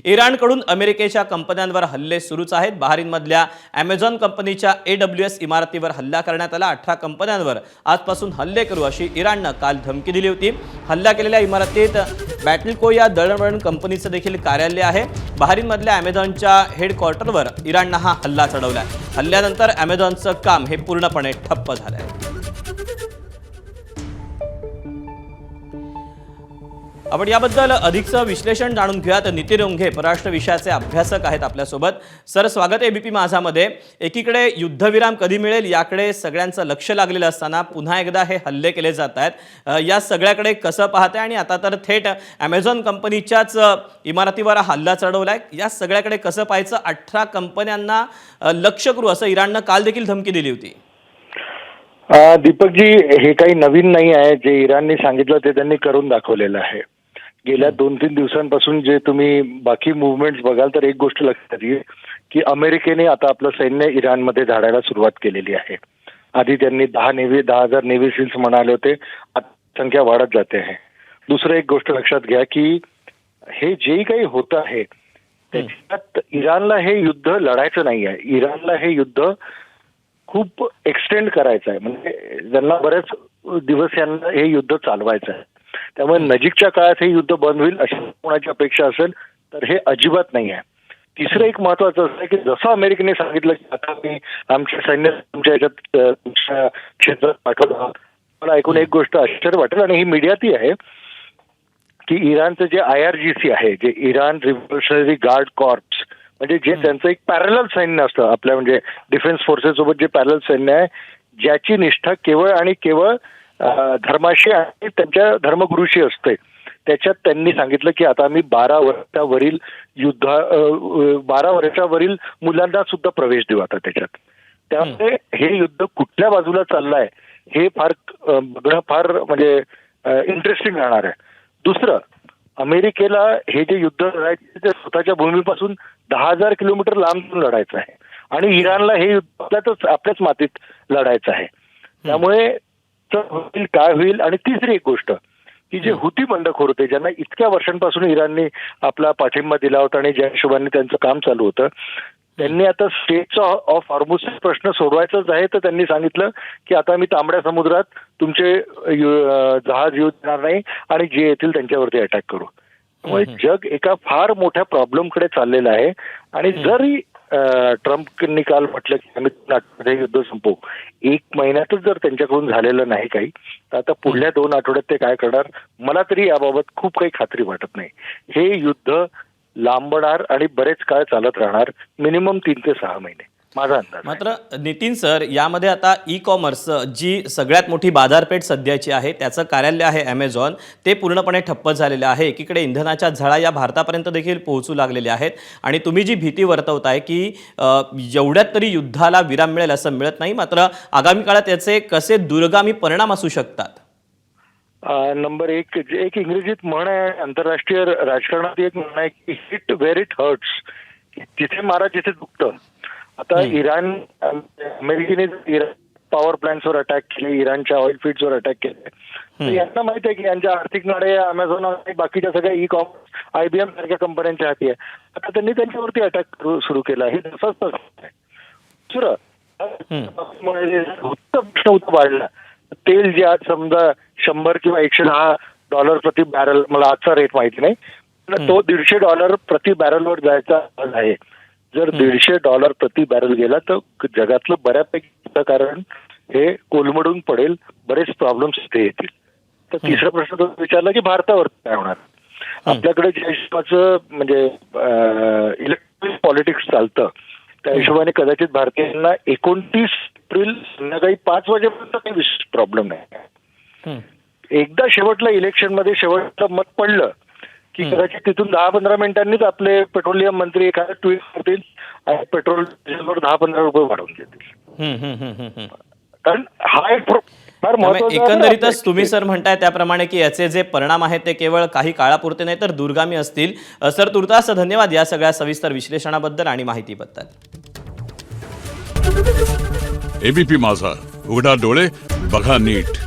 इराणकडून अमेरिकेच्या कंपन्यांवर हल्ले सुरूच आहेत। बहारीनमधल्या अमेझॉन कंपनीच्या AWS इमारतीवर हल्ला करण्यात आला। 18 कंपन्यांवर आजपासून हल्ले करू अशी इराणनं काल धमकी दिली होती। हल्ला केलेल्या इमारतीत बॅटलको या दळणवळण कंपनीचं देखील कार्यालय आहे। बहारीनमधल्या अमेझॉनच्या हेडक्वार्टरवर इराणनं हा हल्ला चढवलाय। हल्ल्यानंतर अमेझॉनचं काम हे पूर्णपणे ठप्प झालंय। आपण याबद्दल अधिकचं विश्लेषण जाणून घेऊयात। नितीन रोंघे परराष्ट्र विषयाचे अभ्यासक आहेत आपल्यासोबत। सर, स्वागत आहे एबीपी माझामध्ये। एकीकडे युद्धविराम कधी मिळेल याकडे सगळ्यांचं लक्ष लागलेलं असताना पुन्हा एकदा हे हल्ले केले जात आहेत। या सगळ्याकडे कसं पाहताय आणि आता तर थेट अमेझॉन कंपनीच्याच इमारतीवर हल्ला चढवलाय। या सगळ्याकडे कसं पाहायचं? 18 कंपन्यांना लक्ष्य करू असं इराणनं काल देखील धमकी दिली होती। दीपक जी, हे काही नवीन नाही आहे। जे इराणने सांगितलं ते त्यांनी करून दाखवलेलं आहे। गेल्या 2-3 दिवसांपासून जे तुम्ही बाकी मुवमेंट्स बघाल तर एक गोष्ट लक्षात येईल की अमेरिकेने आता आपलं सैन्य इराणमध्ये धाडायला सुरुवात केलेली आहे। आधी त्यांनी 10,000 नेव्ही सील्स म्हणाले होते, आता संख्या वाढत जाते आहे। दुसरं एक गोष्ट लक्षात घ्या की हे जे काही होत आहे त्याच्यात इराणला हे युद्ध लढायचं नाही आहे। इराणला हे युद्ध खूप एक्सटेंड करायचं आहे, म्हणजे त्यांना बरेच दिवस यांना हे युद्ध चालवायचं आहे। त्यामुळे नजीकच्या काळात हे युद्ध बंद होईल अशी कोणाची अपेक्षा असेल तर हे अजिबात नाही आहे। तिसरं एक महत्वाचं असं आहे की जसं अमेरिकेने सांगितलं की आता मी आमचे सैन्य तुमच्या याच्यात तुमच्या क्षेत्रात पाठवत आहोत, मला ऐकून एक गोष्ट आश्चर्य वाटेल आणि ही मीडियातही आहे की इराणचं जे IRGC आहे, जे इराण रिव्होल्युशनरी गार्ड कॉर्प्स, म्हणजे जे त्यांचं एक पॅरलल सैन्य असतं आपल्या म्हणजे डिफेन्स फोर्सेस सोबत जे पॅरलल सैन्य आहे, ज्याची निष्ठा केवळ आणि केवळ धर्माशी आणि त्यांच्या धर्मगुरूशी असते, त्याच्यात त्यांनी सांगितलं की आता आम्ही 12 वर्षावरील मुलांना सुद्धा प्रवेश देऊ आता त्याच्यात। त्यामुळे हे युद्ध कुठल्या बाजूला चाललंय हे बघणं फार म्हणजे इंटरेस्टिंग राहणार आहे। दुसरं, अमेरिकेला हे जे युद्ध लढायचे ते स्वतःच्या भूमीपासून 10,000 किलोमीटर लांब लढायचं आहे आणि इराणला हे युद्ध आपल्याच मातीत लढायचं आहे। त्यामुळे होईल काय होईल। आणि तिसरी एक गोष्ट की जे हुती बंडखोर होते, ज्यांना इतक्या वर्षांपासून इराणने आपला पाठिंबा दिला होता आणि ज्या हिशोबाने त्यांचं काम चालू होतं, त्यांनी आता स्ट्रेट ऑफ हॉर्मुझचा प्रश्न सोडवायचाच आहे, तर त्यांनी सांगितलं की आता मी तांबड्या समुद्रात तुमचे जहाज येऊ देणार नाही आणि जे येतील त्यांच्यावरती अटॅक करू। त्यामुळे जग एका फार मोठ्या प्रॉब्लेमकडे चाललेलं आहे। आणि जरी ट्रम्पनी काल म्हटलं की आम्ही युद्ध संपवू, 1 महिन्यातच जर त्यांच्याकडून झालेलं नाही काही, तर आता पुढल्या 2 आठवड्यात ते काय करणार मला तरी याबाबत खूप काही खात्री वाटत नाही। हे युद्ध लांबणार आणि बरेच काळ चालत राहणार, मिनिमम 3 ते 6 महिने माझा अंदाज। मात्र नितीन सर, यामध्ये आता ई-कॉमर्स जी सगळ्यात मोठी बाजारपेठ सध्याची आहे, त्याचं कार्यालय आहे अमेझॉन, ते पूर्णपणे ठप्प झालेलं आहे। एकीकडे इंधनाच्या झळा या भारतापर्यंत देखील पोहोचू लागलेल्या आहेत आणि तुम्ही जी भीती वर्तवताय की एवढ्यात तरी युद्धाला विराम मिळेल असं मिळत नाही, मात्र आगामी काळात याचे कसे दूरगामी परिणाम असू शकतात? नंबर एक इंग्रजीत म्हण आहे, आंतरराष्ट्रीय राजकारणात एक म्हण आहे की हिट वेअर इट हर्ट्स, जिथे मारा जिथे दुखतं। आता अमेरिकेने इराण पॉवर प्लांट्सवर अटॅक केले, इराणच्या ऑइल फील्ड्सवर अटॅक केले, यांना माहिती आहे की यांच्या आर्थिक नाडे अमेझॉन आणि बाकीच्या सगळ्या ई-कॉमर्स IBM सारख्या कंपन्यांच्या हाती आहे। आता त्यांनी त्यांच्यावरती अटॅक सुरू केला, हे तसंच आहे। दुसरं प्रश्न वाढला, तेल जे आज समजा 100 किंवा $110 प्रति बॅरल, मला आजचा रेट माहिती नाही, तो $150 प्रति बॅरलवर जायचा आहे। जर $150 प्रति बॅरल गेला तर जगातलं बऱ्यापैकी कारण हे कोलमडून पडेल, बरेच प्रॉब्लेम्स इथे येतील। तर तिसरा प्रश्न तो विचारला की भारतावर काय होणार। आपल्याकडे ज्या हिशोबाचं म्हणजे इलेक्ट्रॉनिक पॉलिटिक्स चालतं त्या हिशोबाने कदाचित भारतीयांना 29 एप्रिल संध्याकाळी 5 वाजेपर्यंत काही विशेष प्रॉब्लेम नाही। एकदा शेवटला इलेक्शनमध्ये शेवटचं मत पडलं की कदाचित तिथून 10-15 मिनिटांनीच आपले पेट्रोलियम मंत्री एखादा ट्विट करतील आणि पेट्रोल डिझेलवर 10-15 रुपये वाढवून देतील। कारण हा एक फार महत्त्वाचा, एकंदरीतच तुम्ही सर म्हणताय त्याप्रमाणे की याचे जे परिणाम आहेत ते केवळ काही काळापुरते नाही तर दूरगामी असतील। सर, तुर्तास धन्यवाद या सगळ्या सविस्तर विश्लेषणाबद्दल आणि माहितीबद्दल। एबीपी माझा, उघडा डोळे बघा नीट।